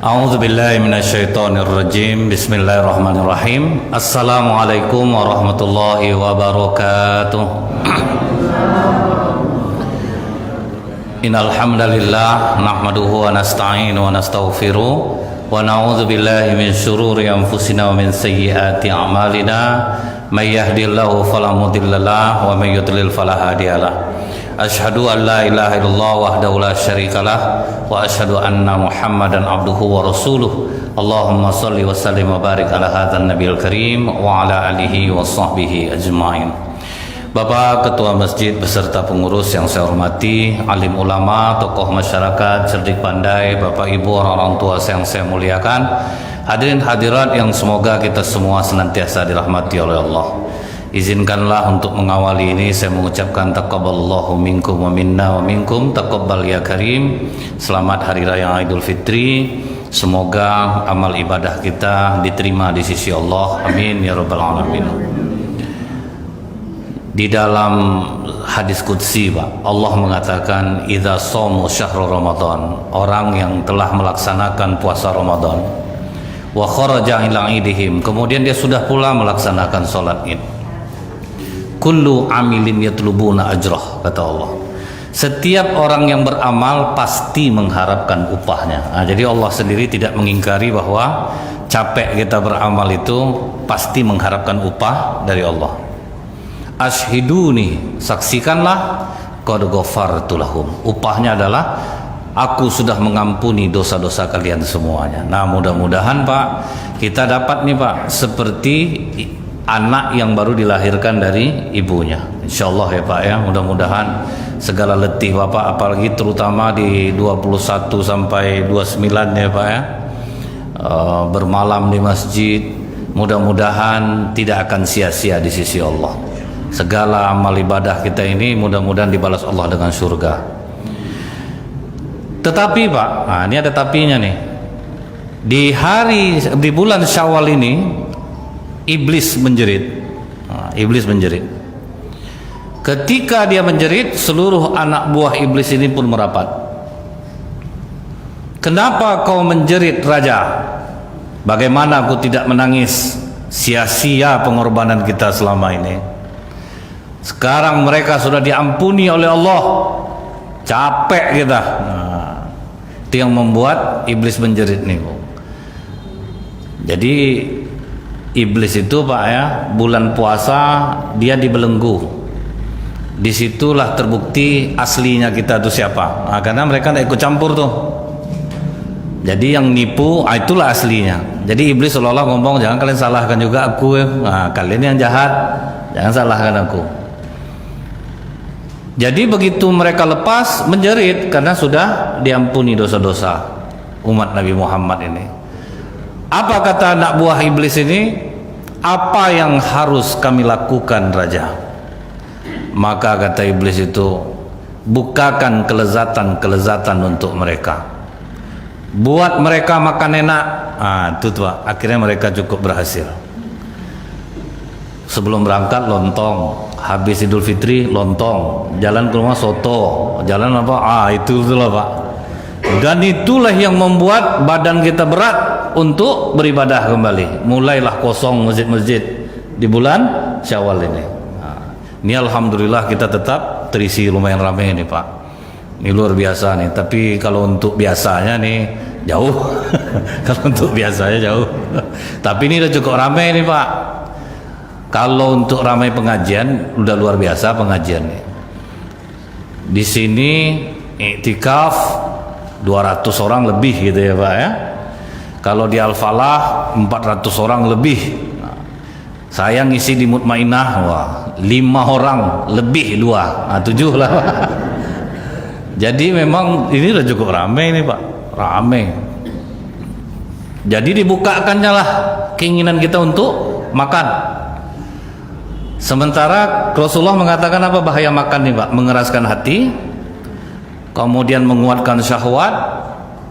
A'udzu billahi minasyaitonir rajim. Bismillahirrahmanirrahim. Assalamualaikum warahmatullahi wabarakatuh. Innal hamdalillah nahmaduhu wa nasta'inu wa nastaghfiruh wa na'udzu billahi min syururi anfusina wa min sayyiati a'malina. May yahdihillahu fala mudhillalah wa may yudlil fala hadiyalah. Asyhadu an la ilaha illallah wahdahu la syarikalah wa asyhadu anna Muhammadan abduhu wa rasuluh. Allahumma shalli wa sallim wa barik ala hadzal nabiyil karim wa ala alihi wa sahbihi ajmain. Bapak Ketua Masjid beserta pengurus yang saya hormati, alim ulama, tokoh masyarakat, cerdik pandai, Bapak Ibu, orang-orang tua yang saya muliakan, hadirin hadirat yang semoga kita semua senantiasa dirahmati oleh Allah. Izinkanlah untuk mengawali ini saya mengucapkan taqabbalallahu minkum wa minna wa minkum taqabbal ya karim. Selamat Hari Raya Idul Fitri. Semoga amal ibadah kita diterima di sisi Allah. Amin ya rabbal alamin. Di dalam hadis qudsi, Pak, Allah mengatakan idza shamu syahrul ramadan, orang yang telah melaksanakan puasa Ramadan, wa kharaja ila idihim, kemudian dia sudah pula melaksanakan salat Id. Kullu amilin yatlubuna ajrah, kata Allah. Setiap orang yang beramal pasti mengharapkan upahnya. Nah, jadi Allah sendiri tidak mengingkari bahwa capek kita beramal itu pasti mengharapkan upah dari Allah. Ashhiduni, saksikanlah, qad ghafartu lahum. Upahnya adalah aku sudah mengampuni dosa-dosa kalian semuanya. Nah, mudah-mudahan Pak, kita dapat nih Pak seperti anak yang baru dilahirkan dari ibunya, insyaallah ya Pak ya. Mudah-mudahan segala letih Bapak, apalagi terutama di 21 sampai 29 ya Pak ya, bermalam di masjid, mudah-mudahan tidak akan sia-sia di sisi Allah. Segala amal ibadah kita ini mudah-mudahan dibalas Allah dengan surga. Tetapi Pak, nah ini ada tapinya nih. Di bulan Syawal ini iblis menjerit. Iblis menjerit. Ketika dia menjerit, seluruh anak buah iblis ini pun merapat. Kenapa kau menjerit raja? Bagaimana aku tidak menangis? Sia-sia pengorbanan kita selama ini. Sekarang mereka sudah diampuni oleh Allah. Capek kita. Itu yang membuat iblis menjerit nih, Bu. Jadi iblis itu Pak ya, bulan puasa dia dibelenggu. Disitulah terbukti aslinya kita itu siapa. Nah, karena mereka tidak ikut campur tuh. Jadi yang nipu, itulah aslinya. Jadi iblis seolah-olah ngomong, jangan kalian salahkan juga aku. Nah, kalian yang jahat, jangan salahkan aku. Jadi begitu mereka lepas menjerit karena sudah diampuni dosa-dosa umat Nabi Muhammad ini. Apa kata anak buah iblis ini? Apa yang harus kami lakukan raja? Maka kata iblis itu, bukakan kelezatan-kelezatan untuk mereka, buat mereka makan enak. Itu tuh akhirnya mereka cukup berhasil. Sebelum berangkat lontong, habis Idul Fitri lontong, jalan ke rumah soto, jalan apa? Itu lah Pak. Dan itulah yang membuat badan kita berat untuk beribadah kembali. Mulailah kosong masjid-masjid di bulan Syawal ini. Ini alhamdulillah kita tetap terisi lumayan ramai ini Pak. Ini luar biasa nih. Tapi kalau untuk biasanya nih jauh. Kalau untuk biasanya jauh. Tapi ini udah cukup ramai nih Pak. Kalau untuk ramai pengajian udah luar biasa pengajian nih. Di sini iktikaf 200 orang lebih gitu ya Pak ya. Kalau di Al-Falah 400 orang lebih. Saya ngisi di Mutmainah, 5 orang lebih 2, 7 lah Pak. Jadi memang ini udah cukup ramai nih Pak, ramai. Jadi dibukakannya lah keinginan kita untuk makan. Sementara Rasulullah mengatakan apa bahaya makan nih Pak? Mengeraskan hati, kemudian menguatkan syahwat,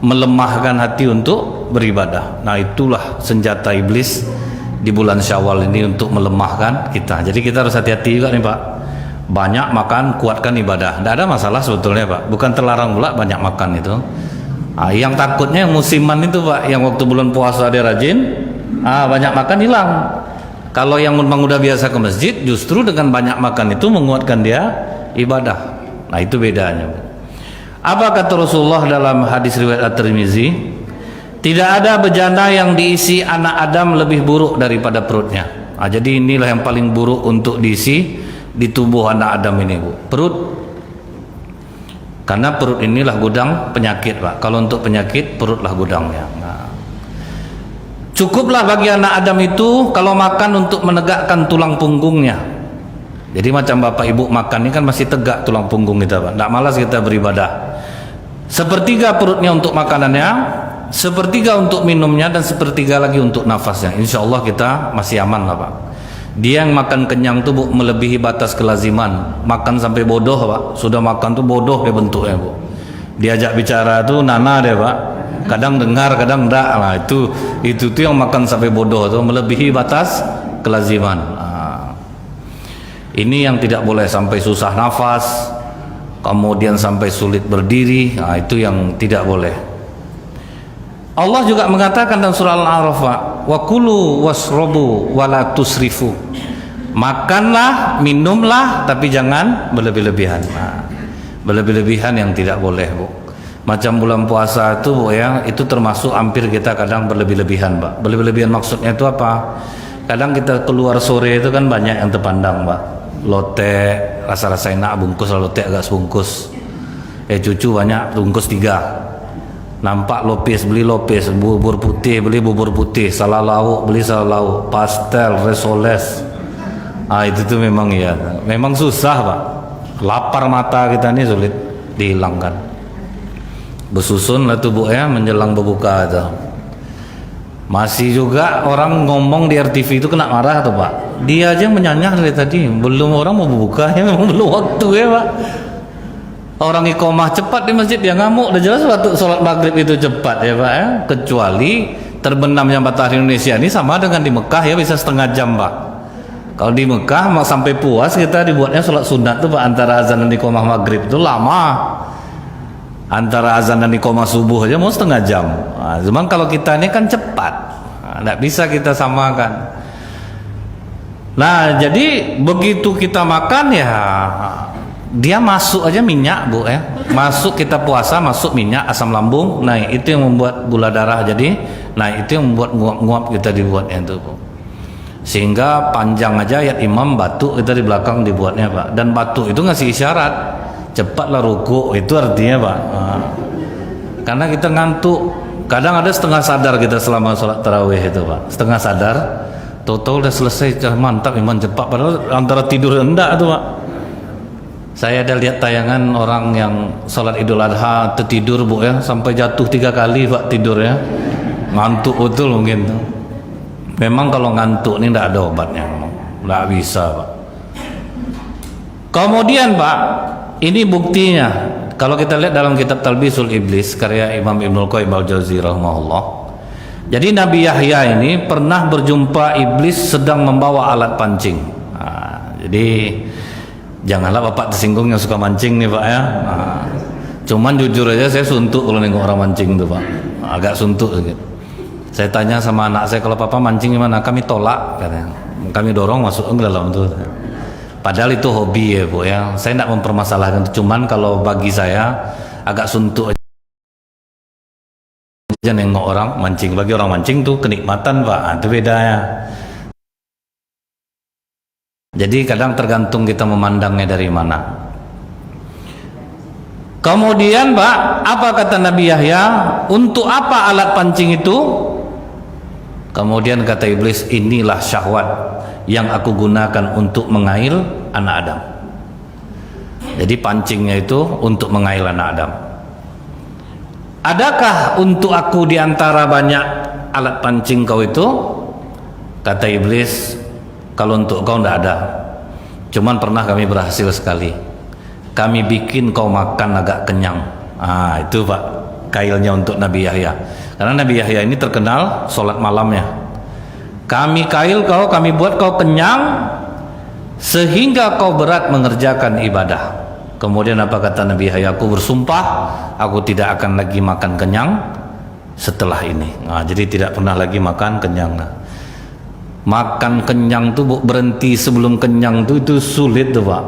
melemahkan hati untuk beribadah. Nah itulah senjata iblis di bulan Syawal ini untuk melemahkan kita. Jadi kita harus hati-hati juga nih Pak. Banyak makan, kuatkan ibadah. Tidak ada masalah sebetulnya Pak. Bukan terlarang pula banyak makan itu. Yang takutnya yang musiman itu Pak, yang waktu bulan puasa dia rajin, banyak makan hilang. Kalau yang memang udah biasa ke masjid, justru dengan banyak makan itu menguatkan dia ibadah. Nah itu bedanya. Apa kata Rasulullah dalam hadis riwayat At-Tirmizi? Tidak ada bejana yang diisi anak Adam lebih buruk daripada perutnya. Jadi inilah yang paling buruk untuk diisi di tubuh anak Adam ini, Bu. Perut. Karena perut inilah gudang penyakit, Pak. Kalau untuk penyakit, perutlah gudangnya. Cukuplah bagi anak Adam itu kalau makan untuk menegakkan tulang punggungnya. Jadi macam bapak ibu makan ini kan masih tegak tulang punggung kita, Pak. Tidak malas kita beribadah. Sepertiga perutnya untuk makanannya, sepertiga untuk minumnya, dan sepertiga lagi untuk nafasnya. Insya Allah kita masih aman lah, Pak. Dia yang makan kenyang tuh, Bu, melebihi batas kelaziman. Makan sampai bodoh, Pak. Sudah makan tuh bodoh ya bentuknya, Bu. Diajak bicara tuh nana deh, Pak. Kadang dengar, kadang enggak lah. Itu tuh yang makan sampai bodoh tuh, melebihi batas kelaziman. Ini yang tidak boleh, sampai susah nafas, kemudian sampai sulit berdiri. Itu yang tidak boleh. Allah juga mengatakan dalam surah Al-A'raf, wa kulu wasrobu wala tusrifu. Makanlah, minumlah, tapi jangan berlebih-lebihan. Berlebih-lebihan yang tidak boleh, Bu. Macam bulan puasa itu, Bu, ya, itu termasuk hampir kita kadang berlebih-lebihan, Pak. Berlebih-lebihan maksudnya itu apa? Kadang kita keluar sore itu kan banyak yang terpandang, Pak. Lotek, rasa-rasa enak, bungkus lotek agak sebungkus. Cucu banyak, bungkus 3. Nampak lopis, beli lopis. Bubur putih, beli bubur putih. Salah lauk, beli salah lauk. Pastel, resoles. Itu tuh memang ya, memang susah, Pak. Lapar mata kita ini sulit dihilangkan. Bersusun lah tuh, Bu, ya, menjelang berbuka itu. Masih juga orang ngomong di RTV itu kena marah tuh, Pak. Dia aja menyanyah dari tadi, belum orang mau berbuka, ya memang belum waktu ya, Pak. Orang iqomah cepat di masjid, dia ngamuk. Udah jelas waktu sholat maghrib itu cepat ya, Pak, ya. Kecuali terbenamnya matahari Indonesia ini sama dengan di Mekah ya, bisa setengah jam, Pak. Kalau di Mekah sampai puas kita dibuatnya sholat sunat tuh, Pak, antara azan dan iqomah maghrib itu lama. Antara azan dan iqomah subuh aja mau setengah jam. Cuman kalau kita ini kan cepat, tidak bisa kita samakan. Nah, jadi begitu kita makan ya, dia masuk aja minyak, Bu, ya. Masuk kita puasa, masuk minyak, asam lambung. Nah, itu yang membuat gula darah jadi. Nah, itu yang membuat nguap-nguap kita dibuatnya itu, Bu. Sehingga panjang aja ayat imam, batuk kita di belakang dibuatnya, Pak. Dan batuk itu ngasih isyarat, cepatlah ruku, itu artinya, Pak. Karena kita ngantuk. Kadang ada setengah sadar kita selama sholat tarawih itu, Pak. Setengah sadar, total udah selesai, mantap iman cepat. Padahal antara tidur enggak tuh, Pak. Saya ada lihat tayangan orang yang sholat Idul Adha tertidur, Bu, ya, sampai jatuh 3 kali, Pak, tidurnya. Ngantuk betul mungkin tuh. Memang kalau ngantuk ini tidak ada obatnya, tidak bisa, Pak. Kemudian, Pak, ini buktinya. Kalau kita lihat dalam kitab Talbisul Iblis karya Imam Ibnul Qayyim al-Jauziyah rahimahullah. Jadi Nabi Yahya ini pernah berjumpa iblis sedang membawa alat pancing. Jadi janganlah Bapak tersinggung yang suka mancing nih, Pak, ya. Cuman jujur aja saya suntuk kalau nengok orang mancing tuh, Pak. Agak suntuk sedikit. Saya tanya sama anak saya, kalau Papa mancing gimana? Kami tolak, katanya. Kami dorong masuk ke dalam tuh. Padahal itu hobi ya, Bu, ya. Saya tidak mempermasalahkan itu. Cuman kalau bagi saya agak suntuk aja nengok orang mancing. Bagi orang mancing tuh kenikmatan, Pak. Itu bedanya. Jadi kadang tergantung kita memandangnya dari mana. Kemudian, Pak, apa kata Nabi Yahya? Untuk apa alat pancing itu? Kemudian kata iblis, inilah syahwat yang aku gunakan untuk mengail anak Adam. Jadi pancingnya itu untuk mengail anak Adam. Adakah untuk aku diantara banyak alat pancing kau itu? Kata iblis, kalau untuk kau tidak ada. Cuman pernah kami berhasil sekali. Kami bikin kau makan agak kenyang. Itu, Pak, kailnya untuk Nabi Yahya. Karena Nabi Yahya ini terkenal sholat malamnya. Kami kail kau, kami buat kau kenyang sehingga kau berat mengerjakan ibadah. Kemudian apa kata Nabi? Hai, aku bersumpah aku tidak akan lagi makan kenyang setelah ini. Nah, jadi tidak pernah lagi makan kenyang. Nah, makan kenyang tuh berhenti sebelum kenyang tuh itu sulit tuh Pak.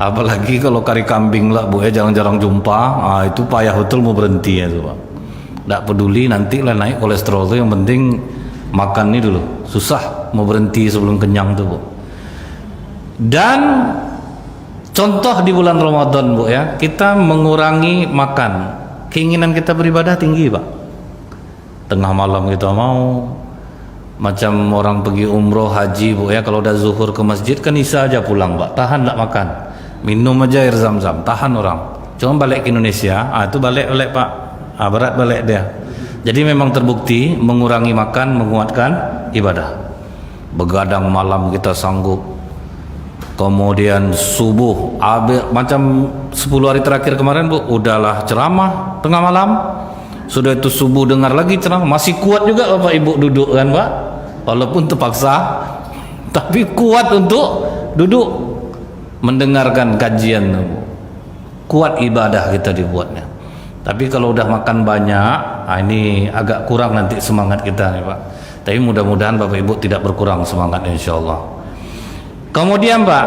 Apalagi kalau kari kambing lah Bu ya, jarang-jarang jumpa. Nah, itu payah betul mau berhenti ya tuh Pak. Tidak peduli nanti lah naik kolesterol tuh, yang penting makan ini dulu. Susah mau berhenti sebelum kenyang tuh Bu. Dan contoh di bulan Ramadan Bu ya, kita mengurangi makan. Keinginan kita beribadah tinggi Pak. Tengah malam kita mau, macam orang pergi umroh haji Bu ya, kalau udah zuhur ke masjid kan isya aja pulang Pak, tahan tak makan, minum aja air zam-zam, tahan orang. Cuma balik ke Indonesia, itu balik Pak, berat balik dia. Jadi memang terbukti mengurangi makan menguatkan ibadah. Begadang malam kita sanggup. Kemudian subuh, macam 10 hari terakhir kemarin Bu, udahlah ceramah tengah malam. Sudah itu subuh dengar lagi ceramah, masih kuat juga Bapak Ibu duduk kan Pak, walaupun terpaksa, tapi kuat untuk duduk mendengarkan kajian. Kuat ibadah kita dibuatnya. Tapi kalau udah makan banyak, ini agak kurang nanti semangat kita nih Pak. Tapi mudah-mudahan Bapak Ibu tidak berkurang semangatnya insyaallah. Kemudian Pak,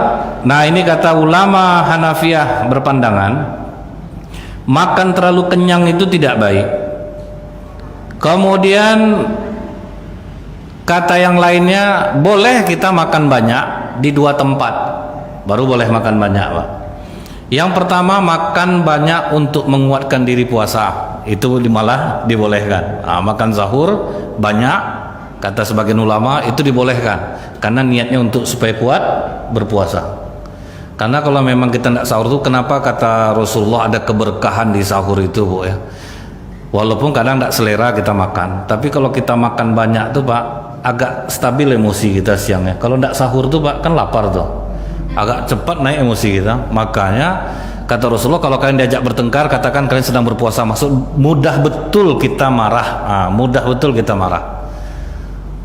nah ini kata ulama Hanafiyah berpandangan makan terlalu kenyang itu tidak baik. Kemudian kata yang lainnya, boleh kita makan banyak di 2 tempat baru boleh makan banyak Pak. Yang pertama, makan banyak untuk menguatkan diri puasa, itu malah dibolehkan. Makan sahur banyak, kata sebagian ulama itu dibolehkan karena niatnya untuk supaya kuat berpuasa. Karena kalau memang kita tidak sahur itu, kenapa kata Rasulullah ada keberkahan di sahur itu Bu ya, walaupun kadang tidak selera kita makan, tapi kalau kita makan banyak tuh Pak, agak stabil emosi kita siangnya. Kalau tidak sahur tuh Pak, kan lapar tuh, agak cepat naik emosi kita. Makanya kata Rasulullah, kalau kalian diajak bertengkar, katakan kalian sedang berpuasa. Maksud mudah betul kita marah, mudah betul kita marah.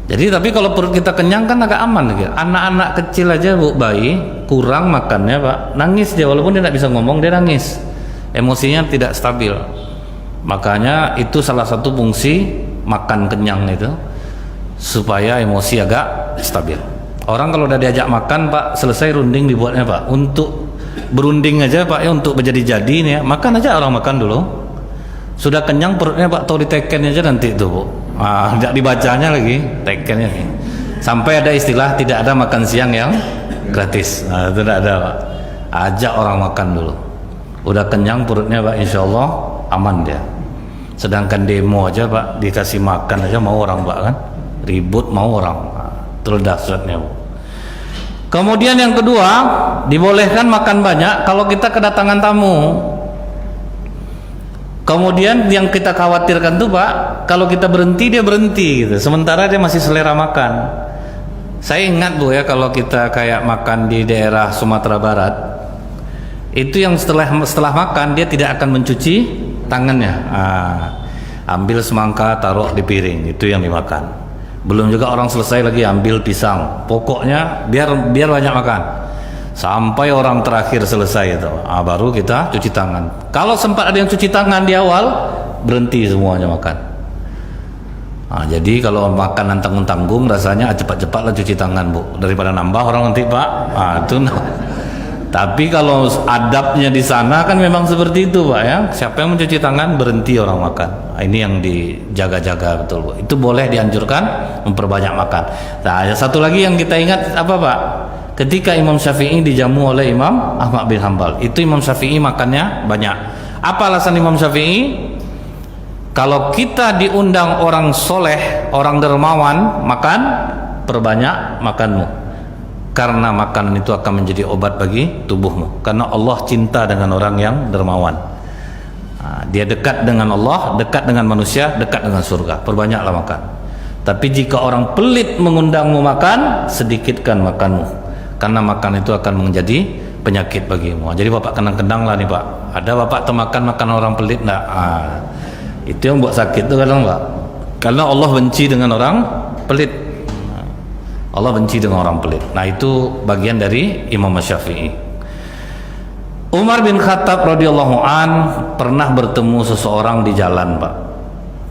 Jadi tapi kalau perut kita kenyang kan agak aman gitu. Anak-anak kecil aja Bu, bayi kurang makannya Pak, nangis dia, walaupun dia tidak bisa ngomong dia nangis, emosinya tidak stabil. Makanya itu salah satu fungsi makan kenyang itu, supaya emosi agak stabil. Orang kalau udah diajak makan Pak, selesai runding dibuatnya Pak, untuk berunding aja Pak ya, untuk menjadi-jadi nih ya, makan aja orang makan dulu. Sudah kenyang perutnya Pak, tahu diteken aja nanti itu Bu. Tidak dibacanya lagi tekennya nih. Sampai ada istilah tidak ada makan siang yang gratis. Itu tidak ada Pak. Ajak orang makan dulu. Udah kenyang perutnya Pak, insya Allah aman dia. Sedangkan demo aja Pak, dikasih makan aja mau orang Pak kan, ribut mau orang, terus dahsyatnya Bu. Kemudian yang kedua, dibolehkan makan banyak kalau kita kedatangan tamu. Kemudian yang kita khawatirkan tuh Pak, kalau kita berhenti dia berhenti gitu, sementara dia masih selera makan. Saya ingat Bu ya, kalau kita kayak makan di daerah Sumatera Barat, itu yang setelah makan dia tidak akan mencuci tangannya. Ambil semangka taruh di piring, itu yang dimakan. Belum juga orang selesai lagi ambil pisang. Pokoknya biar banyak makan sampai orang terakhir selesai itu, baru kita cuci tangan. Kalau sempat ada yang cuci tangan di awal, berhenti semuanya makan. Jadi kalau makanan tanggung-tanggung, rasanya cepat-cepatlah cuci tangan Bu, daripada nambah orang nanti Pak. Itu. Tapi kalau adabnya di sana kan memang seperti itu Pak ya. Siapa yang mencuci tangan berhenti orang makan. Ini yang dijaga-jaga betul Bu. Itu boleh dianjurkan memperbanyak makan. Nah, satu lagi yang kita ingat apa Pak? Ketika Imam Syafi'i dijamu oleh Imam Ahmad bin Hanbal, itu Imam Syafi'i makannya banyak. Apa alasan Imam Syafi'i? Kalau kita diundang orang soleh, orang dermawan, makan, perbanyak makanmu, karena makanan itu akan menjadi obat bagi tubuhmu. Karena Allah cinta dengan orang yang dermawan. Dia dekat dengan Allah, dekat dengan manusia, dekat dengan surga. Perbanyaklah makan. Tapi jika orang pelit mengundangmu makan, sedikitkan makanmu, karena makan itu akan menjadi penyakit bagimu. Jadi Bapak kenang-kenang lah nih Pak, ada Bapak makan orang pelit enggak? Itu yang buat sakit tuh kadang Pak, karena Allah benci dengan orang pelit. Allah benci dengan orang pelit. Nah itu bagian dari Imam Syafi'i. Umar bin Khattab radhiyallahu an pernah bertemu seseorang di jalan, Pak.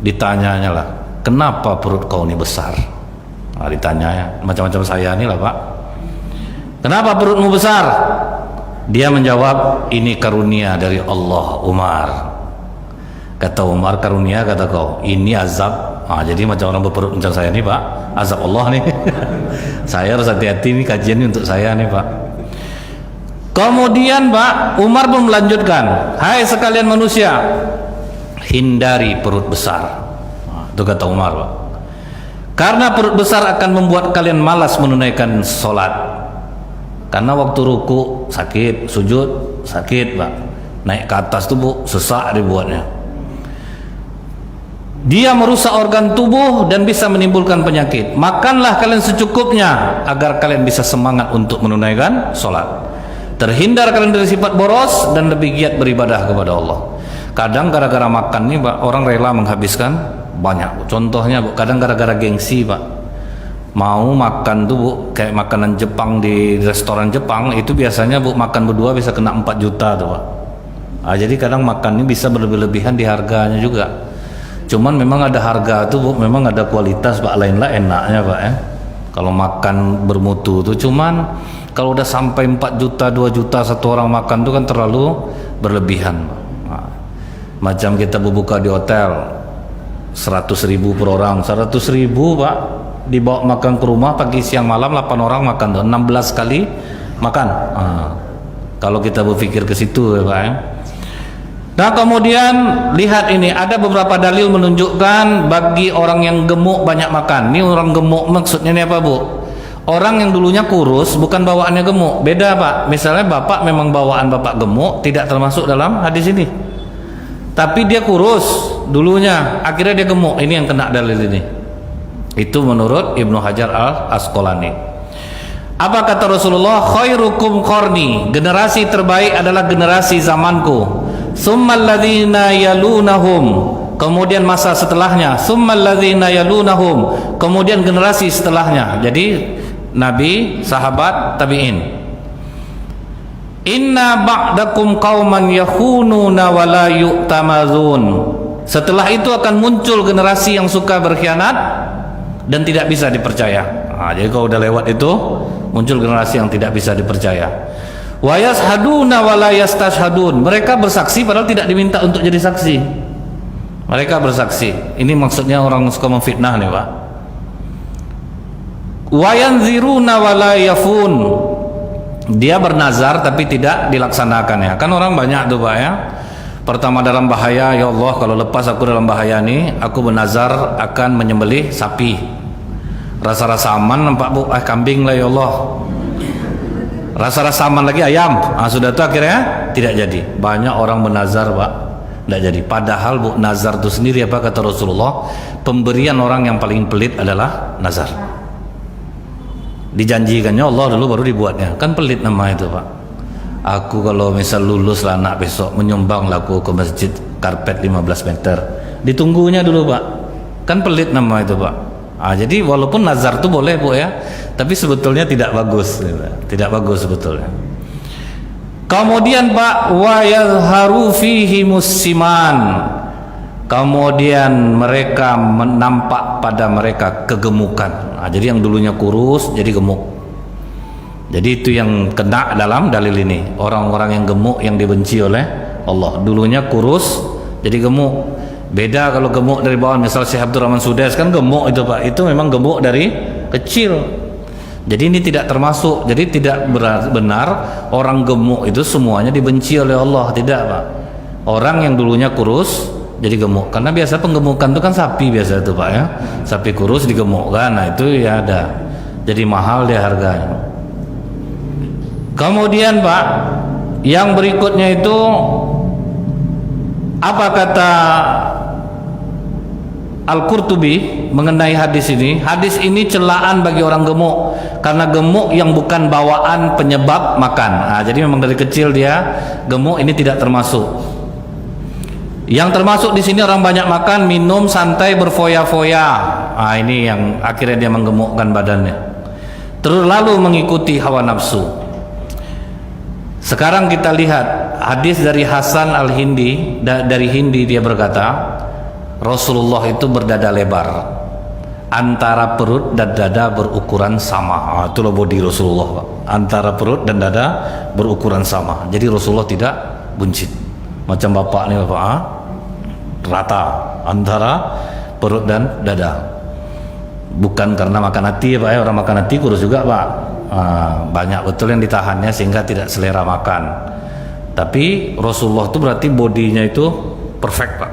Ditanyanya lah, kenapa perut kau ini besar? Nah, ditanya ya, macam-macam saya nih lah, Pak. Kenapa perutmu besar? Dia menjawab, ini karunia dari Allah, Umar. Kata Umar, karunia, kata kau, ini azab. Nah, jadi macam orang berperut macam saya nih, Pak, azab Allah nih. Saya harus hati-hati nih, kajian ini untuk saya nih, Pak. Kemudian Pak Umar pun melanjutkan, hai sekalian manusia, hindari perut besar. Nah, itu kata Umar, Pak. Karena perut besar akan membuat kalian malas menunaikan sholat. Karena waktu ruku sakit, sujud sakit, Pak. Naik ke atas tubuh sesak dibuatnya. Dia merusak organ tubuh dan bisa menimbulkan penyakit. Makanlah kalian secukupnya agar kalian bisa semangat untuk menunaikan sholat. Terhindar kalian dari sifat boros dan lebih giat beribadah kepada Allah. Kadang gara-gara makan nih, Pak, orang rela menghabiskan banyak. Contohnya, Bu, kadang gara-gara gengsi, Pak. Mau makan tuh, Bu, kayak makanan Jepang di restoran Jepang, itu biasanya, Bu, makan berdua bisa kena 4 juta tuh, Pak. Nah, jadi kadang makan ini bisa berlebihan di harganya juga. Cuman memang ada harga tuh, Bu, memang ada kualitas, Pak, lain-lah enaknya, Pak, ya. Kalau makan bermutu tuh, cuman kalau udah sampai 4 juta, 2 juta satu orang makan tuh kan terlalu berlebihan. Nah, macam kita berbuka di hotel 100.000 per orang, 100.000, Pak, dibawa makan ke rumah pagi siang malam 8 orang makan tuh 16 kali makan. Nah, kalau kita berpikir ke situ ya, Pak, ya. Nah, kemudian lihat ini, ada beberapa dalil menunjukkan bagi orang yang gemuk banyak makan. Ini orang gemuk maksudnya ini apa, Bu? Orang yang dulunya kurus bukan bawaannya gemuk, beda, Pak. Misalnya bapak memang bawaan bapak gemuk, tidak termasuk dalam hadis ini. Tapi dia kurus dulunya, akhirnya dia gemuk. Ini yang kena dalil ini. Itu menurut Ibnu Hajar al-Asqalani. Apa kata Rasulullah? Khairukum qarni, generasi terbaik adalah generasi zamanku. Summal ladzina yalunahum, kemudian masa setelahnya. Summal ladzina yalunahum, kemudian generasi setelahnya. Jadi Nabi, sahabat, tabi'in. Inna ba'dakum qauman yakhununa wa la yu'tamazun. Setelah itu akan muncul generasi yang suka berkhianat dan tidak bisa dipercaya. Nah, jadi kalau udah lewat itu muncul generasi yang tidak bisa dipercaya. Wa yashhaduna wa la yastashhadun. Mereka bersaksi padahal tidak diminta untuk jadi saksi. Mereka bersaksi. Ini maksudnya orang suka memfitnah nih, Pak. Wa yanziruna wa la yafun. Dia bernazar tapi tidak dilaksanakan, ya. Kan orang banyak tuh, Pak, ya. Pertama dalam bahaya, ya Allah, kalau lepas aku dalam bahaya nih, aku bernazar akan menyembelih sapi. Rasa-rasa aman nampak, Bu, kambing lah, ya Allah. Rasa-rasa aman lagi ayam. Nah, sudah tuh akhirnya tidak jadi. Banyak orang bernazar, Pak, tidak jadi. Padahal, Bu, nazar itu sendiri apa kata Rasulullah? Pemberian orang yang paling pelit adalah nazar. Dijanjikannya Allah dulu baru dibuatnya. Kan pelit nama itu, Pak. Aku kalau misal lulus lah anak besok, menyumbang lah aku ke masjid karpet 15 meter. Ditunggunya dulu, Pak. Kan pelit nama itu, Pak. Ah, jadi walaupun nazar itu boleh, Bu, ya, tapi sebetulnya tidak bagus, tidak bagus sebetulnya. Kemudian, Pak, wa yazharu fihi musiman. Kemudian mereka menampak pada mereka kegemukan. Nah, jadi yang dulunya kurus jadi gemuk. Jadi itu yang kena dalam dalil ini. Orang-orang yang gemuk yang dibenci oleh Allah. Dulunya kurus jadi gemuk. Beda kalau gemuk dari bawah. Misal Syekh Abdurrahman Sudais kan gemuk itu, Pak. Itu memang gemuk dari kecil. Jadi ini tidak termasuk. Jadi tidak benar orang gemuk itu semuanya dibenci oleh Allah. Tidak, Pak. Orang yang dulunya kurus jadi gemuk, karena biasa penggemukan itu kan sapi biasa itu, Pak, ya. Sapi kurus digemukkan, nah itu ya ada. Jadi mahal dia harganya. Kemudian, Pak, yang berikutnya itu apa kata Al-Qurtubi mengenai hadis ini? Hadis ini celaan bagi orang gemuk, karena gemuk yang bukan bawaan penyebab makan. Nah, jadi memang dari kecil dia gemuk, ini tidak termasuk. Yang termasuk di sini orang banyak makan, minum, santai, berfoya-foya. Ah, ini yang akhirnya dia menggemukkan badannya. Terus lalu mengikuti hawa nafsu. Sekarang kita lihat hadis dari Hasan al-Hindi, dari Hindi, dia berkata Rasulullah itu berdada lebar, antara perut dan dada berukuran sama. Itulah body Rasulullah, Pak. Antara perut dan dada berukuran sama. Jadi Rasulullah tidak buncit macam bapak nih, Bapak, rata antara perut dan dada. Bukan karena makan hati ya Pak, orang makan hati kurus juga Pak. Banyak betul yang ditahannya sehingga tidak selera makan. Tapi Rasulullah itu berarti bodinya itu perfect Pak,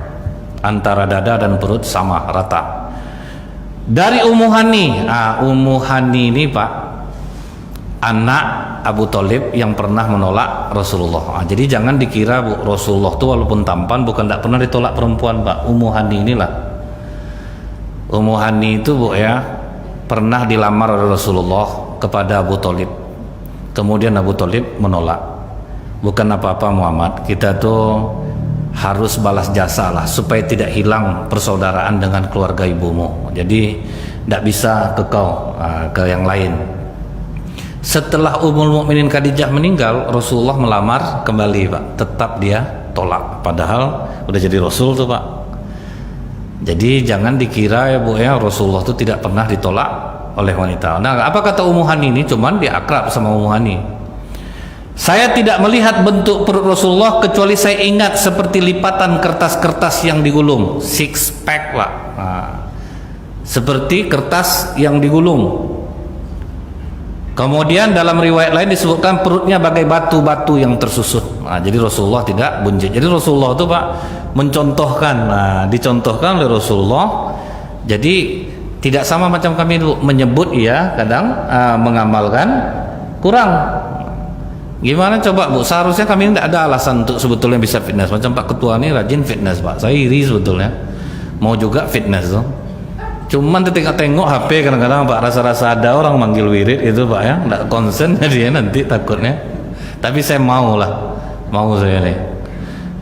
antara dada dan perut sama rata. Dari Ummu Hani, Ummu Hani ini Pak, anak Abu Thalib yang pernah menolak Rasulullah. Jadi jangan dikira Bu, Rasulullah itu walaupun tampan bukan tidak pernah ditolak perempuan Pak. Ummu Hani inilah, Ummu Hani itu Bu ya, pernah dilamar oleh Rasulullah kepada Abu Thalib. Kemudian Abu Thalib menolak. Bukan apa-apa Muhammad, kita tuh harus balas jasa lah supaya tidak hilang persaudaraan dengan keluarga ibumu. Jadi tidak bisa ke kau, ke yang lain. Setelah Ummul Mukminin Khadijah meninggal, Rasulullah melamar kembali Pak. Tetap dia tolak, padahal udah jadi Rasul tuh Pak. Jadi jangan dikira ya Bu ya, Rasulullah itu tidak pernah ditolak oleh wanita. Nah, apa kata Ummu Hani ini? Cuman dia akrab sama Ummu Hani. Saya tidak melihat bentuk perut Rasulullah kecuali saya ingat seperti lipatan kertas-kertas yang digulung, six pack Pak. Seperti kertas yang digulung. Kemudian dalam riwayat lain disebutkan perutnya bagai batu-batu yang tersusun. Jadi Rasulullah tidak buncit. Jadi Rasulullah itu Pak mencontohkan, dicontohkan oleh Rasulullah. Jadi tidak sama macam kami dulu menyebut ya, kadang mengamalkan kurang. Gimana coba Bu? Seharusnya kami tidak ada alasan untuk sebetulnya bisa fitness. Macam Pak Ketua ini rajin fitness Pak. Saya iri sebetulnya. Mau juga fitness tuh. Cuman tengok HP kadang-kadang Pak, rasa-rasa ada orang manggil wirid itu Pak ya, tidak konsen dia nanti takutnya. Tapi saya mau lah, mau saya nih.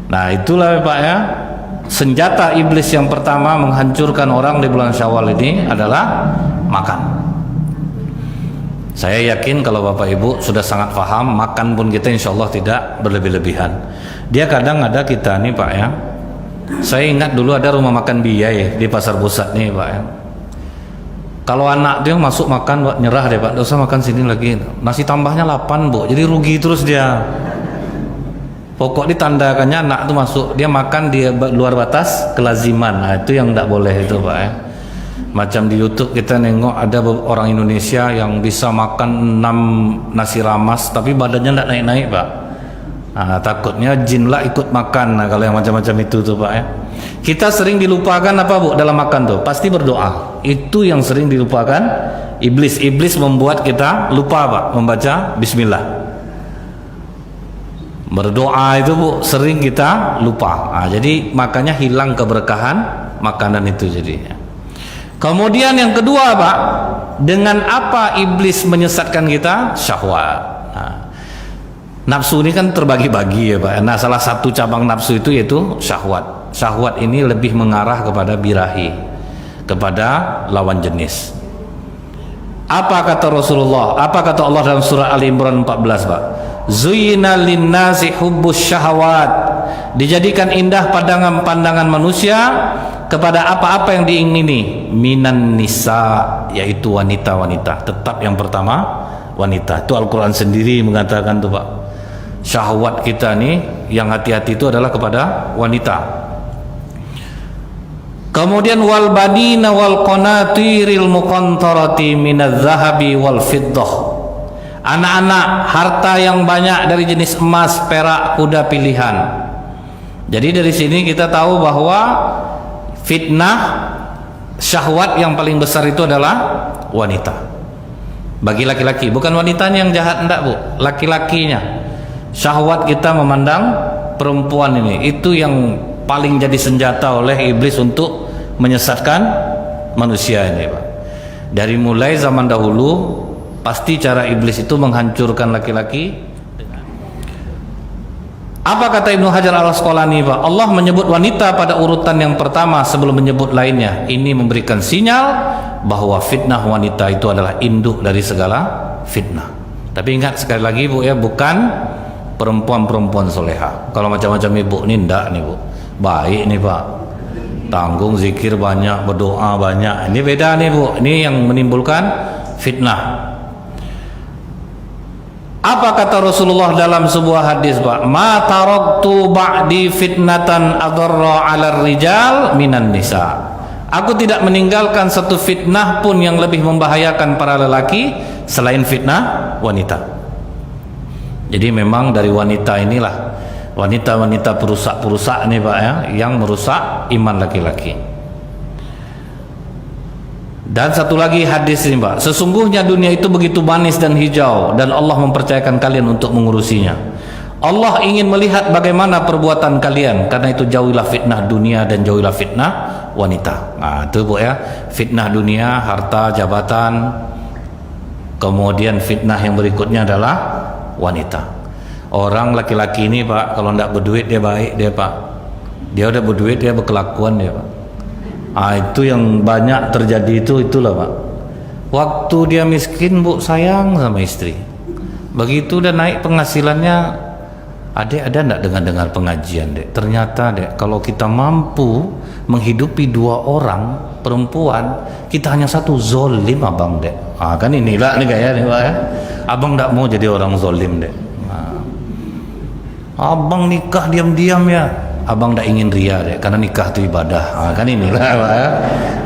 Nah itulah Pak ya, senjata iblis yang pertama menghancurkan orang di bulan Syawal ini adalah makan. Saya yakin kalau Bapak Ibu sudah sangat paham, makan pun kita insya Allah tidak berlebih-lebihan. Dia kadang ada kita nih Pak ya, saya ingat dulu ada rumah makan biaya di Pasar Pusat nih Pak ya. Kalau anak dia masuk makan Pak, nyerah deh Pak, tidak usah makan sini lagi. Nasi tambahnya 8 Bu, jadi rugi terus dia. Pokok ditandakannya anak itu masuk, dia makan di luar batas kelaziman. Nah itu yang tidak boleh itu Pak ya. Macam di YouTube kita nengok ada orang Indonesia yang bisa makan 6 nasi ramas tapi badannya tidak naik-naik Pak. Takutnya jin lah ikut makan. Kalau yang macam-macam itu tuh Pak ya. Kita sering dilupakan apa Bu dalam makan tuh? Pasti berdoa. Itu yang sering dilupakan iblis. Iblis membuat kita lupa Pak membaca bismillah. Berdoa itu Bu sering kita lupa. Jadi makanya hilang keberkahan makanan itu jadinya. Kemudian yang kedua Pak, dengan apa iblis menyesatkan kita? Syahwat. Nafsu ini kan terbagi-bagi ya Pak. Nah salah satu cabang nafsu itu yaitu syahwat. Syahwat ini lebih mengarah kepada birahi, kepada lawan jenis. Apa kata Rasulullah? Apa kata Allah dalam surah Ali Imran 14 Pak? Zuyyina linnasi hubbus syahwat. Dijadikan indah pandangan manusia kepada apa-apa yang diingini minan nisa, yaitu wanita-wanita. Tetap yang pertama wanita. Itu Al-Quran sendiri mengatakan tuh Pak. Syahwat kita nih yang hati-hati itu adalah kepada wanita. Kemudian wal banina wal qanatiril muqantarati minadz zahabi wal fiddah. Anak-anak, harta yang banyak dari jenis emas, perak, kuda pilihan. Jadi dari sini kita tahu bahwa fitnah syahwat yang paling besar itu adalah wanita. Bagi laki-laki, bukan wanitanya yang jahat enggak Bu, laki-lakinya. Syahwat kita memandang perempuan ini, itu yang paling jadi senjata oleh iblis untuk menyesatkan manusia ini Pak. Dari mulai zaman dahulu pasti cara iblis itu menghancurkan laki-laki. Apa kata Ibnu Hajar al-Asqalani Pak? Allah menyebut wanita pada urutan yang pertama sebelum menyebut lainnya. Ini memberikan sinyal bahwa fitnah wanita itu adalah induk dari segala fitnah. Tapi ingat sekali lagi Bu ya, bukan perempuan-perempuan soleha. Kalau macam-macam ibu ni ndak nih bu, baik nih pak, tanggung, zikir banyak, berdoa banyak. Ini beda nih bu, ini yang menimbulkan fitnah. Apa kata Rasulullah dalam sebuah hadis pak? Ma taraktu ba'di fitnatan adarra 'ala rijal minan nisa. Aku tidak meninggalkan satu fitnah pun yang lebih membahayakan para lelaki selain fitnah wanita. Jadi memang dari wanita inilah, wanita-wanita perusak-perusak nih pak ya, yang merusak iman laki-laki. Dan satu lagi hadis ini pak, sesungguhnya dunia itu begitu manis dan hijau dan Allah mempercayakan kalian untuk mengurusinya. Allah ingin melihat bagaimana perbuatan kalian, karena itu jauhilah fitnah dunia dan jauhilah fitnah wanita. Nah itu bu ya, fitnah dunia, harta, jabatan. Kemudian fitnah yang berikutnya adalah wanita. Orang laki-laki ini pak, kalau tidak berduit dia baik dia pak, dia udah berduit dia berkelakuan dia pak. Itu yang banyak terjadi itulah pak. Waktu dia miskin bu sayang sama istri, begitu udah naik penghasilannya, adek ada ndak dengar pengajian dek? Ternyata dek, kalau kita mampu menghidupi 2 orang perempuan, kita hanya satu, zolim abang dek. Kan inilah nih gaya nih pak ya. Abang ndak mau jadi orang zolim dek. Abang nikah diam-diam ya. Abang tak ingin ria deh, karena nikah itu ibadah. Kan inilah pak ya.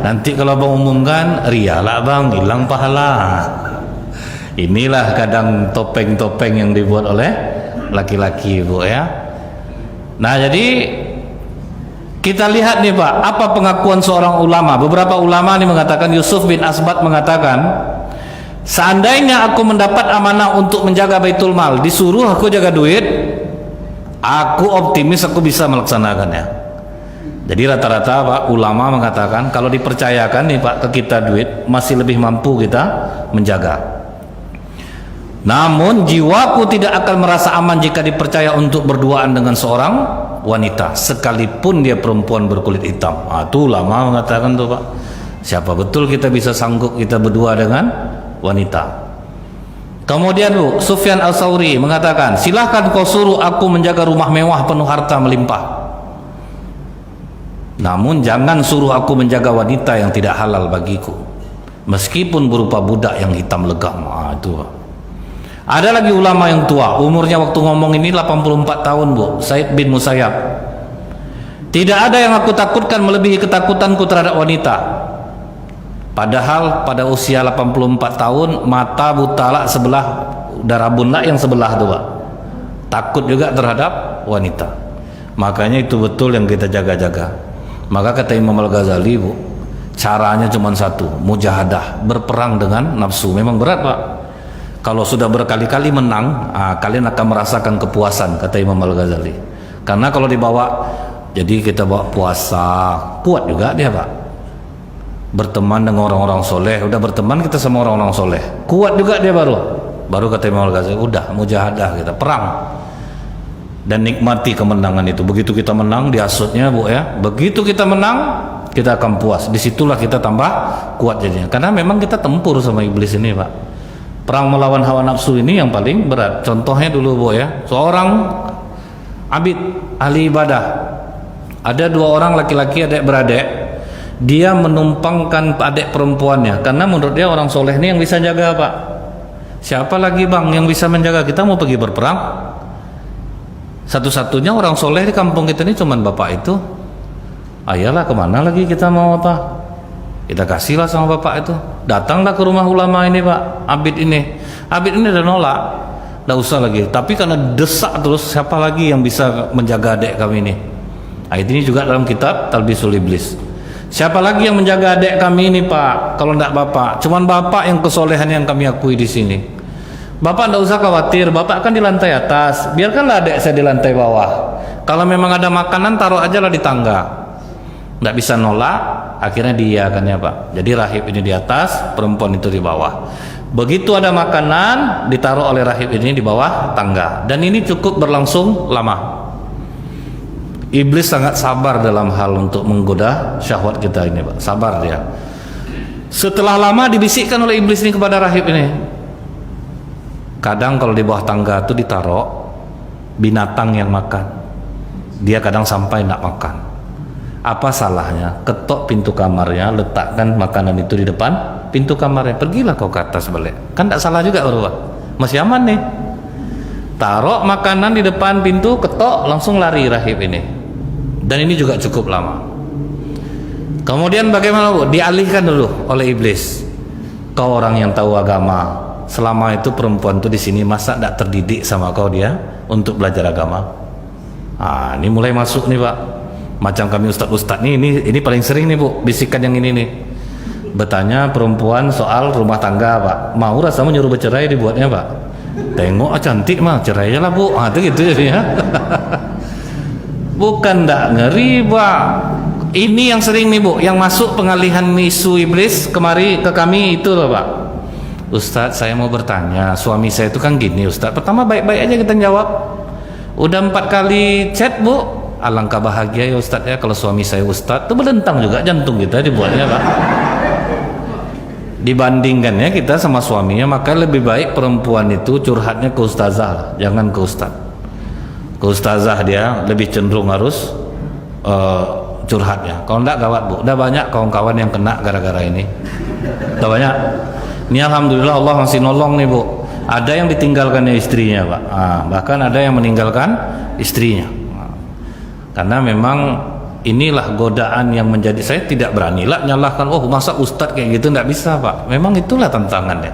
Nanti kalau abang umumkan ria lah bang, hilang pahala. Inilah kadang topeng-topeng yang dibuat oleh laki-laki bu ya. Nah jadi kita lihat nih pak, apa pengakuan seorang ulama. Beberapa ulama nih mengatakan, Yusuf bin Asbat mengatakan, seandainya aku mendapat amanah untuk menjaga Baitul Mal, disuruh aku jaga duit, aku optimis aku bisa melaksanakannya. Jadi rata-rata pak ulama mengatakan kalau dipercayakan nih pak ke kita duit, masih lebih mampu kita menjaga. Namun jiwaku tidak akan merasa aman jika dipercaya untuk berduaan dengan seorang wanita, sekalipun dia perempuan berkulit hitam. Itu ulama mengatakan tuh pak, siapa betul kita bisa sanggup kita berdua dengan wanita. Kemudian bu, Sufyan Al-Thawri mengatakan, silahkan kau suruh aku menjaga rumah mewah penuh harta melimpah, namun jangan suruh aku menjaga wanita yang tidak halal bagiku, meskipun berupa budak yang hitam legam. Itu pak. Ada lagi ulama yang tua, umurnya waktu ngomong ini 84 tahun bu, Said bin Musayyab. Tidak ada yang aku takutkan melebihi ketakutanku terhadap wanita. Padahal pada usia 84 tahun mata buta lah sebelah, darah bun lah yang sebelah tuh pak. Takut juga terhadap wanita. Makanya itu betul yang kita jaga-jaga. Maka kata Imam Al-Ghazali bu, caranya cuma satu, mujahadah, berperang dengan nafsu. Memang berat pak. Kalau sudah berkali-kali menang, kalian akan merasakan kepuasan, kata Imam Al-Ghazali. Karena kalau dibawa, jadi kita bawa puasa, kuat juga dia pak. Berteman dengan orang-orang soleh, udah berteman kita sama orang-orang soleh, kuat juga dia baru kata Imam Al-Ghazali, udah mujahadah kita, perang dan nikmati kemenangan itu. Begitu kita menang, dihasutnya bu ya, begitu kita menang kita akan puas, disitulah kita tambah kuat jadinya. Karena memang kita tempur sama iblis ini pak. Perang melawan hawa nafsu ini yang paling berat. Contohnya dulu bu ya, seorang abid ahli ibadah, ada 2 orang laki-laki adik beradik, dia menumpangkan adik perempuannya karena menurut dia orang soleh ini yang bisa jaga pak. Siapa lagi bang yang bisa menjaga? Kita mau pergi berperang, satu-satunya orang soleh di kampung kita ini cuman bapak itu. Ayalah kemana lagi kita mau apa? Kita kasihlah sama bapak itu. Datanglah ke rumah ulama ini pak, abid ini udah nolak, nggak usah lagi. Tapi karena desak terus, siapa lagi yang bisa menjaga adik kami ini? Ayat ini juga dalam kitab Talbisul Iblis. Siapa lagi yang menjaga adik kami ini pak? Kalau tidak bapak, cuman bapak yang kesolehan yang kami akui di sini. Bapak tidak usah khawatir, bapak kan di lantai atas, biarkanlah adik saya di lantai bawah. Kalau memang ada makanan taruh aja lah di tangga. Tidak bisa nolak, akhirnya dia kan ya pak. Jadi rahib ini di atas, perempuan itu di bawah. Begitu ada makanan ditaruh oleh rahib ini di bawah tangga, dan ini cukup berlangsung lama. Iblis sangat sabar dalam hal untuk menggoda syahwat kita ini pak, sabar dia. Setelah lama dibisikkan oleh iblis ini kepada rahib ini, kadang kalau di bawah tangga itu ditaruh binatang yang makan. Dia kadang sampai tidak makan. Apa salahnya? Ketok pintu kamarnya, letakkan makanan itu di depan pintu kamarnya. Pergilah kau ke atas balik. Kan tidak salah juga, bro. Masih aman nih. Taruh makanan di depan pintu, ketok, langsung lari rahib ini. Dan ini juga cukup lama. Kemudian bagaimana, Bu? Dialihkan dulu oleh iblis. Kau orang yang tahu agama. Selama itu perempuan itu di sini masa tidak terdidik sama kau dia untuk belajar agama. Ah, ini mulai masuk nih, Pak. Macam kami ustadz-ustadz nih, ini paling sering nih, Bu, bisikan yang ini nih. Bertanya perempuan soal rumah tangga, Pak. Mau rasanya nyuruh bercerai dibuatnya, Pak. Tengok cantik mah, cerai aja lah, Bu. Ah, itu gitu ya. Bukan ndak ngeri, Pak. Ini yang sering nih, Bu, yang masuk pengalihan isu iblis kemari ke kami itu loh, Pak. Ustadz, saya mau bertanya, suami saya itu kan gini, Ustadz. Pertama baik-baik aja kita jawab. Udah 4 kali chat, Bu. Alangkah bahagia ya Ustadz ya kalau suami saya Ustadz. Itu berdentang juga jantung kita dibuatnya, Pak. Dibandingkan ya kita sama suaminya, maka lebih baik perempuan itu curhatnya ke ustazah, jangan ke ustadz. Ke ustazah dia lebih cenderung harus curhatnya. Kalau enggak gawat, Bu. Udah banyak kawan-kawan yang kena gara-gara ini. Udah banyak. Ini alhamdulillah Allah masih nolong nih, Bu. Ada yang ditinggalkannya istrinya, Pak. Bahkan ada yang meninggalkan istrinya. Karena memang inilah godaan yang menjadi, saya tidak beranilah nyalahkan, oh masa ustadz kayak gitu, enggak bisa, Pak. Memang itulah tantangannya.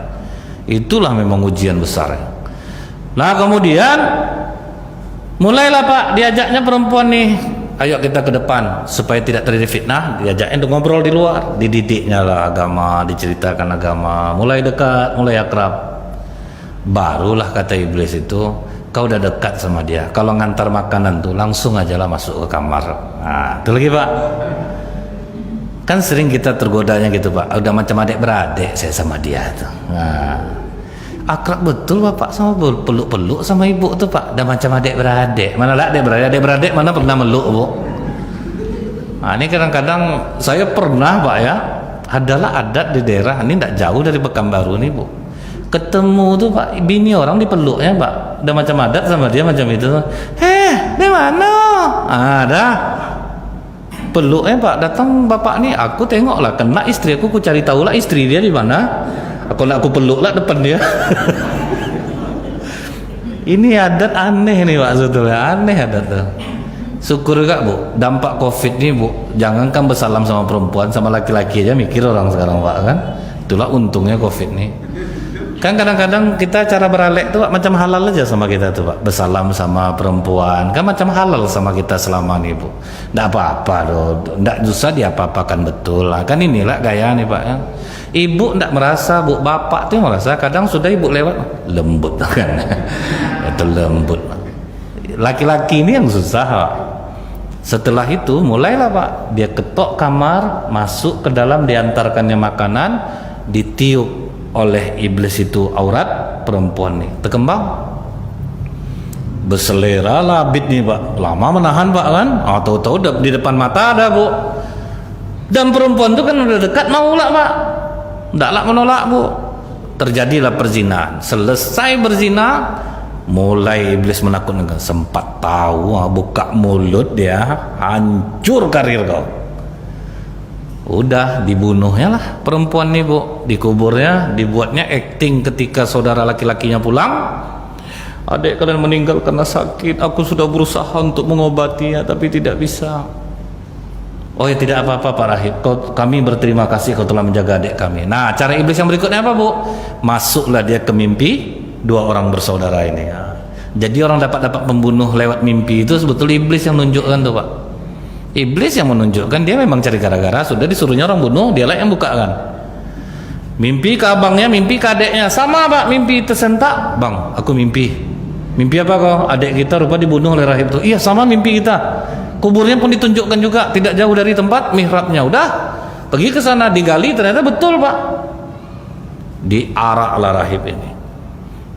Itulah memang ujian besar. Nah, kemudian mulailah, Pak, diajaknya perempuan nih, ayo kita ke depan supaya tidak terjadi fitnah. Diajaknya untuk ngobrol di luar, dididiknya lah agama, diceritakan agama, mulai dekat, mulai akrab. Barulah kata iblis itu, kau udah dekat sama dia, kalau ngantar makanan tuh langsung aja lah masuk ke kamar. Nah, itu lagi, Pak. Kan sering kita tergodanya gitu, Pak. Udah macam adik beradik saya sama dia tuh. Nah, akrab betul Bapak sama peluk-peluk sama ibu tuh, Pak. Udah macam adik beradik. Mana lah adik beradik mana pernah meluk, Bu? Nah, ini kadang-kadang saya pernah, Pak ya, adalah adat di daerah ini tidak jauh dari Pekanbaru nih, Bu. Ketemu tuh, Pak, bini orang dipeluknya, Pak. Udah macam adat sama dia macam itu. Di mana? Ada peluknya, Pak. Datang bapak nih, aku tengok lah, kena istri aku cari tahu lah istri dia di mana. Aku peluk lah depan dia. Ini adat aneh nih, Pak, sebetulnya aneh adat tuh. Syukur gak, Bu, dampak COVID nih, Bu. Jangankan bersalam sama perempuan, sama laki-laki aja mikir orang sekarang, Pak, kan. Itulah untungnya COVID nih. Kan kadang-kadang kita cara beralek tuh, Pak, macam halal aja sama kita tuh, Pak. Bersalam sama perempuan kan macam halal sama kita selama nih, Bu. Nggak apa-apa loh, nggak usah diapa-apakan, betul lah. Kan inilah gaya nih, Pak ya. Ibu nggak merasa, Bu. Bapak tuh merasa, kadang sudah ibu lewat lembut kan. Itu lembut. Laki-laki ini yang susah, Pak. Setelah itu mulailah, Pak, dia ketok kamar, masuk ke dalam, diantarkannya makanan, ditiup oleh iblis itu aurat perempuan nih, terkembang, berselera labit nih, Pak. Lama menahan, Pak, kan. Tahu-tahu di depan mata ada, Bu. Dan perempuan itu kan udah dekat, mau lah, Pak. Nggak lah menolak, Bu. Terjadilah perzinahan. Selesai berzina, mulai iblis menakutkan. Sempat tahu, buka mulut dia, hancur karir kau. Udah dibunuhnya lah perempuan nih, Bu. Dikuburnya, dibuatnya acting ketika saudara laki-lakinya pulang. Adik kalian meninggal karena sakit, aku sudah berusaha untuk mengobatinya tapi tidak bisa. Oh ya, tidak apa-apa, Pak Rahib, kami berterima kasih kau telah menjaga adik kami. Nah, cara iblis yang berikutnya apa, Bu? Masuklah dia ke mimpi 2 orang bersaudara ini. Jadi orang dapat pembunuh lewat mimpi itu sebetulnya iblis yang menunjukkan tuh, Pak. Iblis yang menunjukkan, dia memang cari gara-gara, sudah disuruhnya orang bunuh, dia lah yang buka kan. Mimpi ke abangnya, mimpi ke adeknya, sama, Pak, mimpi tersentak. Bang, aku mimpi apa kau? Adik kita rupa dibunuh oleh rahib itu. Iya, sama mimpi kita. Kuburnya pun ditunjukkan juga, tidak jauh dari tempat mihrabnya. Udah, pergi ke sana, digali, ternyata betul, Pak. Diaraklah rahib ini.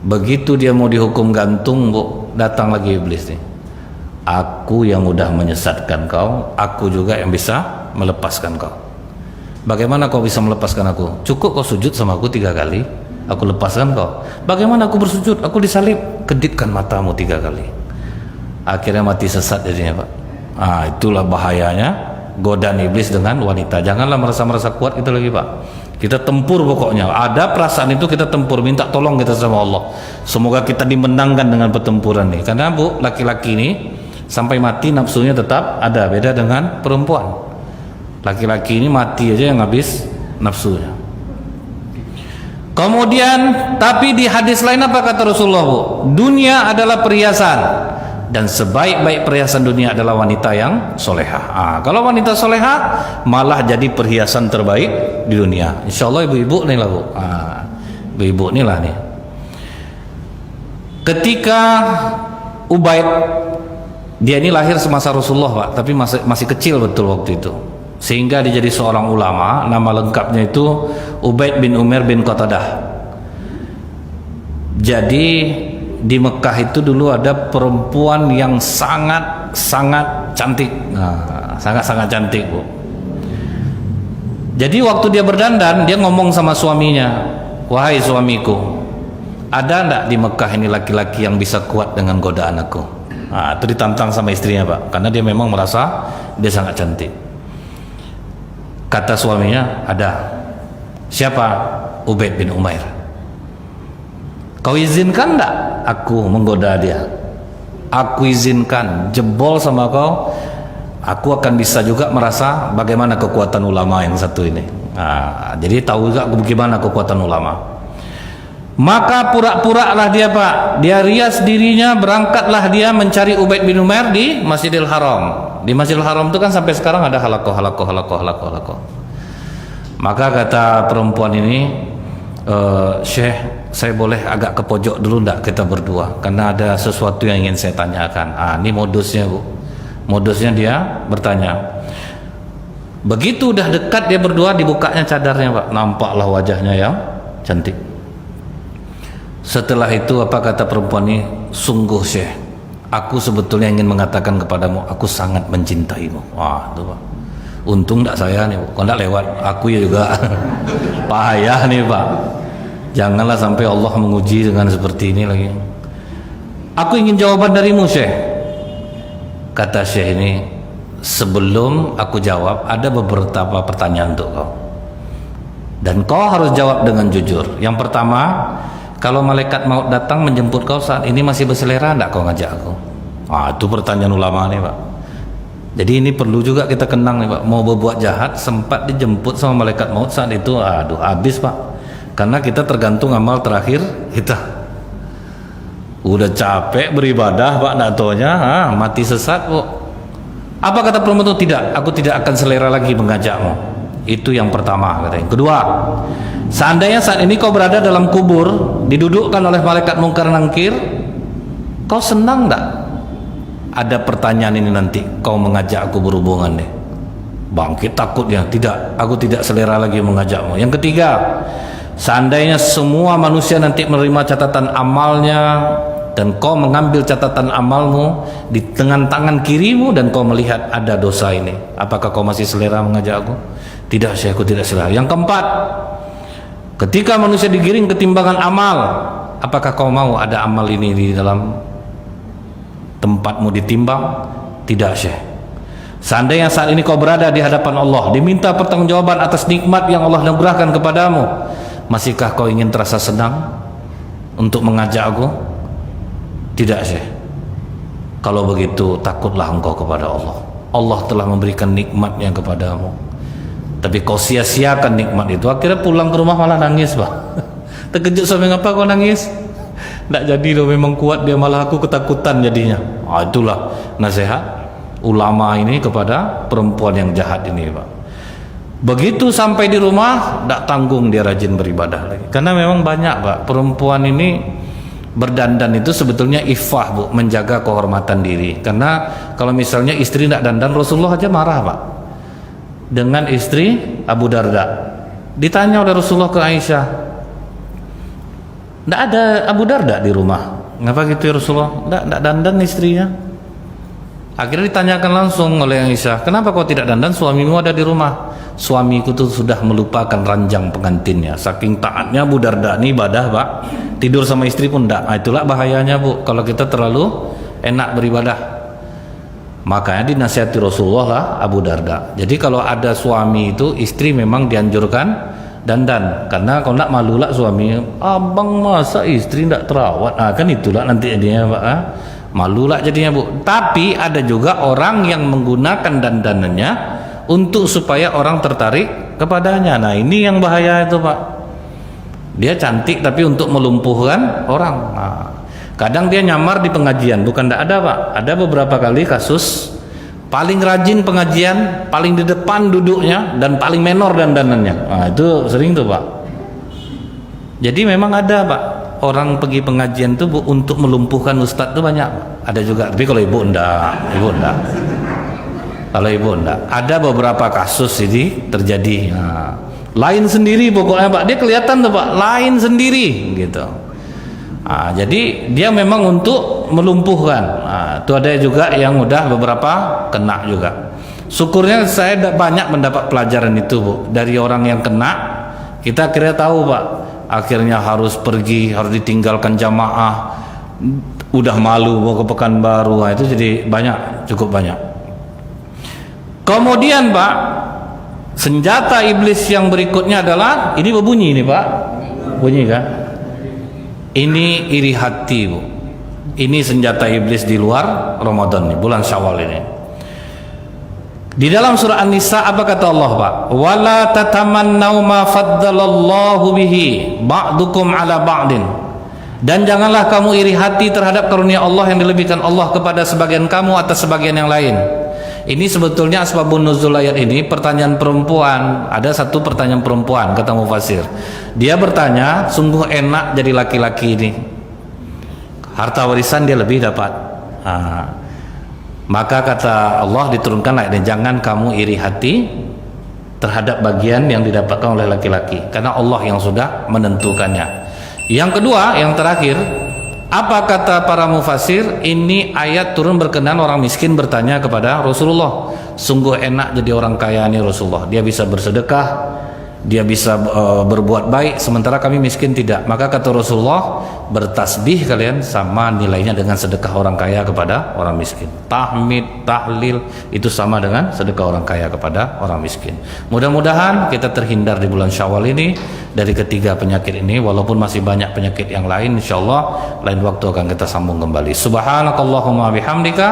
Begitu dia mau dihukum gantung, Bu, datang lagi iblis nih. Aku yang mudah menyesatkan kau, aku juga yang bisa melepaskan kau. Bagaimana kau bisa melepaskan aku? Cukup kau sujud sama aku 3 kali, aku lepaskan kau. Bagaimana aku bersujud? Aku disalib, kedipkan matamu 3 kali. akhirnya mati sesat jadinya Pak. Itulah bahayanya godaan iblis dengan wanita. Janganlah merasa kuat itu lagi Pak. Kita tempur pokoknya. Ada perasaan itu kita tempur, minta tolong kita sama Allah. Semoga kita dimenangkan dengan pertempuran ini. Karena Bu, laki-laki ini sampai mati nafsunya tetap ada, beda dengan perempuan. Laki-laki ini mati aja yang habis nafsunya. Kemudian, tapi di hadis lain apa kata Rasulullah Bu? Dunia adalah perhiasan, dan sebaik-baik perhiasan dunia adalah wanita yang solehah. Kalau wanita solehah malah jadi perhiasan terbaik di dunia. Insya Allah ibu-ibu nih lah Bu. Ibu-ibu nih lah nih. Ketika Ubaid, dia ini lahir semasa Rasulullah Pak, tapi masih kecil betul waktu itu, sehingga dia jadi seorang ulama. Nama lengkapnya itu Ubaid bin Umair bin Qatadah. Jadi di Mekah itu dulu ada perempuan yang sangat cantik, sangat cantik Bu. Jadi waktu dia berdandan, dia ngomong sama suaminya, wahai suamiku, ada enggak di Mekah ini laki-laki yang bisa kuat dengan godaan aku? Itu ditantang sama istrinya Pak, karena dia memang merasa dia sangat cantik. Kata suaminya, ada. Siapa? Ubaid bin Umair. Kau izinkan enggak aku menggoda dia? Aku izinkan, jebol sama kau, aku akan bisa juga merasa bagaimana kekuatan ulama yang satu ini. Jadi tahu juga bagaimana kekuatan ulama. Maka pura-puralah dia Pak, dia rias dirinya, berangkatlah dia mencari Ubaid bin Umair di Masjidil Haram. Di Masjidil Haram itu kan sampai sekarang ada halakoh. Maka kata perempuan ini, Syekh, saya boleh agak ke pojok dulu enggak kita berdua, karena ada sesuatu yang ingin saya tanyakan. Ini modusnya Bu. Modusnya dia bertanya. Begitu udah dekat dia berdua, dibukanya cadarnya Pak, nampaklah wajahnya yang cantik. Setelah itu apa kata perempuan ini? Sungguh Syekh, aku sebetulnya ingin mengatakan kepadamu, aku sangat mencintaimu. Tuh Pak. Untung enggak saya nih, kalau enggak lewat aku ya juga. Payah nih Pak. Janganlah sampai Allah menguji dengan seperti ini lagi. Aku ingin jawaban darimu Syekh. Kata Syekh ini, sebelum aku jawab ada beberapa pertanyaan untuk kau, dan kau harus jawab dengan jujur. Yang pertama, kalau malaikat maut datang menjemput kau saat ini, masih berselera enggak kau ngajak aku? Itu pertanyaan ulama nih Pak. Jadi ini perlu juga kita kenang nih Pak. Mau berbuat jahat sempat dijemput sama malaikat maut saat itu, habis Pak. Karena kita tergantung amal terakhir kita. Udah capek beribadah Pak, nak taunya mati sesat Bu. Apa kata perempuan itu? Tidak, aku tidak akan selera lagi mengajakmu. Itu yang pertama katanya. Kedua, seandainya saat ini kau berada dalam kubur, didudukkan oleh malaikat mungkar nangkir, kau senang enggak? Ada pertanyaan ini nanti, kau mengajak aku berhubungan nih. Bangkit takutnya, tidak, aku tidak selera lagi mengajakmu. Yang ketiga, seandainya semua manusia nanti menerima catatan amalnya, dan kau mengambil catatan amalmu di tangan kirimu, dan kau melihat ada dosa ini, apakah kau masih selera mengajak aku? Tidak Syekh, aku tidak selera. Yang keempat, ketika manusia digiring ke timbangan amal, apakah kau mau ada amal ini di dalam tempatmu ditimbang? Tidak Syekh. Seandainya saat ini kau berada di hadapan Allah, diminta pertanggungjawaban atas nikmat yang Allah anugerahkan kepadamu, masihkah kau ingin terasa senang untuk mengajak aku? Tidak Syekh. Kalau begitu takutlah engkau kepada Allah. Allah telah memberikan nikmatnya kepadamu, tapi kau sia-siakan nikmat itu. Akhirnya pulang ke rumah malah nangis Pak. Terkejut suami, ngapa kau nangis? Tidak jadi loh, memang kuat dia, malah aku ketakutan jadinya. Itulah nasihat ulama ini kepada perempuan yang jahat ini Pak. Begitu sampai di rumah, tidak tanggung dia rajin beribadah lagi. Karena memang banyak Pak, perempuan ini berdandan itu sebetulnya iffah Bu, menjaga kehormatan diri. Karena kalau misalnya istri tidak dandan, Rasulullah aja marah Pak dengan istri Abu Darda. Ditanya oleh Rasulullah ke Aisyah, tidak ada Abu Darda di rumah, ngapa gitu ya Rasulullah? Tidak dandan istrinya. Akhirnya ditanyakan langsung oleh Aisyah, kenapa kau tidak dandan? Suamimu ada di rumah. Suamiku tuh sudah melupakan ranjang pengantinnya. Saking taatnya Abu Darda ini ibadah Pak, tidur sama istri pun tidak. Itulah bahayanya Bu, kalau kita terlalu enak beribadah. Makanya dinasihati Rasulullah lah Abu Darda. Jadi kalau ada suami itu, istri memang dianjurkan dandan, karena kalau nak malu lah suami, abang masa istri tidak terawat, kan itulah nanti jadinya Pak, malu lah jadinya Bu. Tapi ada juga orang yang menggunakan dandanannya untuk supaya orang tertarik kepadanya. Nah ini yang bahaya itu Pak, dia cantik tapi untuk melumpuhkan orang. Nah, kadang dia nyamar di pengajian, bukan tidak ada Pak, ada beberapa kali kasus paling rajin pengajian, paling di depan duduknya, dan paling menor dandanannya. Nah, itu sering tuh Pak. Jadi memang ada Pak, orang pergi pengajian tuh Bu, untuk melumpuhkan ustadz tuh banyak. Ada juga, tapi kalau ibu enggak. Kalau ibu enggak. Ada beberapa kasus ini terjadi. Nah, lain sendiri pokoknya Pak, dia kelihatan tuh Pak, lain sendiri gitu. Nah, jadi dia memang untuk melumpuhkan. Nah, itu ada juga yang udah beberapa kena juga. Syukurnya saya banyak mendapat pelajaran itu Bu, dari orang yang kena. Kita kira tahu Pak, akhirnya harus pergi, harus ditinggalkan jamaah, udah malu mau ke Pekanbaru. Nah, itu jadi banyak, cukup banyak. Kemudian Pak, senjata iblis yang berikutnya adalah ini berbunyi nih Pak, bunyi kan? Ini iri hati Bu. Ini senjata iblis di luar Ramadan nih, bulan Syawal ini. Di dalam surah An-Nisa apa kata Allah Pak? Wala tatamannau ma faddalallahu bihi ba'dukum ala ba'din. Dan janganlah kamu iri hati terhadap karunia Allah yang dilebihkan Allah kepada sebagian kamu atas sebagian yang lain. Ini sebetulnya asbabun nuzul ayat ini pertanyaan perempuan. Ada satu pertanyaan perempuan kata mufasir. Dia bertanya, sungguh enak jadi laki-laki ini, harta warisan dia lebih dapat. Maka kata Allah diturunkan ayat ini, jangan kamu iri hati terhadap bagian yang didapatkan oleh laki-laki, karena Allah yang sudah menentukannya. Yang kedua, yang terakhir, apa kata para mufasir? Ini ayat turun berkenaan orang miskin bertanya kepada Rasulullah, sungguh enak jadi orang kaya nih Rasulullah, dia bisa bersedekah, dia bisa berbuat baik, sementara kami miskin tidak. Maka kata Rasulullah, bertasbih kalian sama nilainya dengan sedekah orang kaya kepada orang miskin. Tahmid, tahlil itu sama dengan sedekah orang kaya kepada orang miskin. Mudah-mudahan kita terhindar di bulan Syawal ini dari ketiga penyakit ini, walaupun masih banyak penyakit yang lain. Insyaallah lain waktu akan kita sambung kembali. Subhanakallahumma bihamdika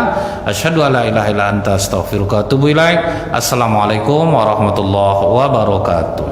asyhadu alla ilaha illa anta astaghfiruka wa atubu ilaik. Assalamualaikum warahmatullahi wabarakatuh.